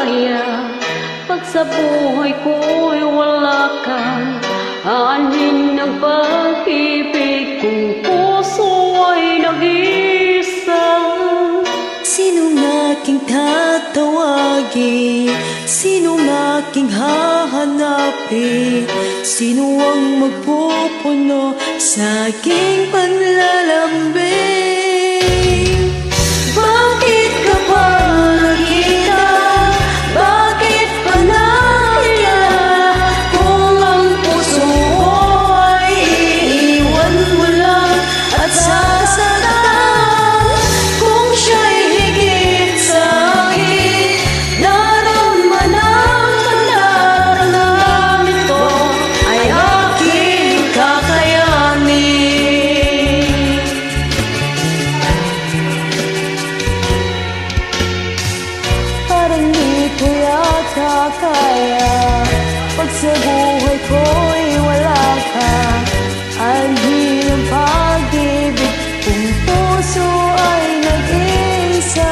kaya pag sa buhay ko'y wala ka? Aanhin ng pag-ibig kung puso ay nag-isa? Sinong aking tatawagin? Sinong aking hahanapin? Sino ang magpupuno sa aking panlalambing? Bakit ka pa nakita? Bakit pa nakilala? Kung ang puso ko ay iiwan mo lang at sasaktan, kung siya'y higit sa akin, naroon man ang pandaramdam ito ay aking kakayanin. Parang di ko yata kaya pag sa buhay ko'y wala ka. Anhin ang pag-ibig kung puso ay nag-isa.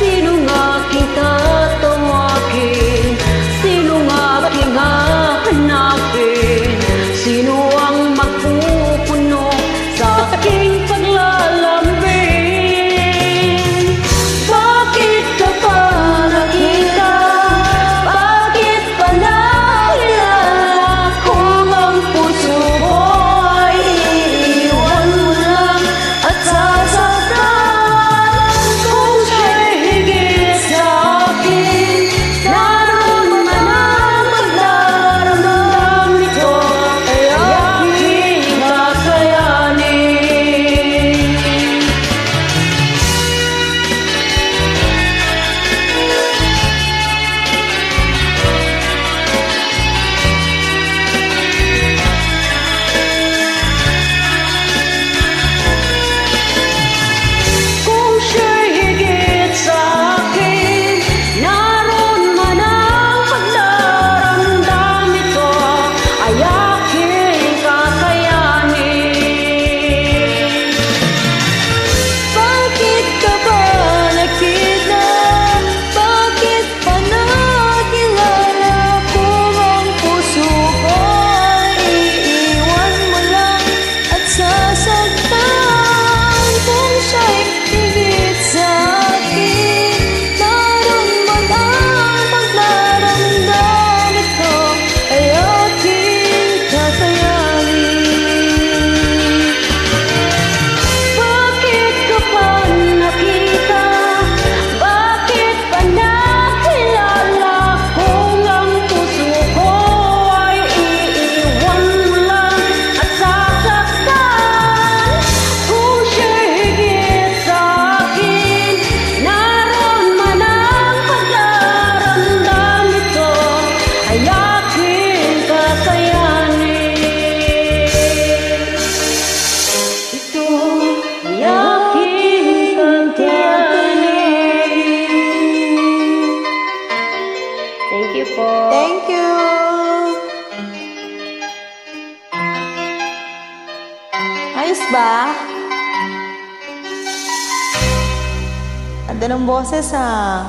Sinong aking tatawagin? Sinong aking hahanapin? Sino ang magpupuno sa aking paglalambing? Bakit ka pa nakita? Bakit pa nakilala? Kung ang puso ko ay iiwan mo lang at sasaktan, kung siya'y higit sa akin, naroon man ang pagdaramdam nito ay aking kakayanin. Kung siya'y higit sa akin, naroon man ang pagdaramdam nito ay aking kakayanin. Bakit ka ba nakita? Bakit pa nakilala? Kung ang puso ko ay iiwan mo lang at sasaktan, kung siya'y higit sa akin, naroon man ang pagdaramdam ito ay aking kakayanin. Bakit ka pa nakita? Bakit pa nakilala? Kung ang puso ko ay iiwan mo lang at sasaktan, kung siya'y higit sa akin, naroon man ang pagdaramdam nito ay aking kakayanin. Ito ay aking kakayanin. Thank you po. Thank you. Ayos ba? Ganda ng boses, ha?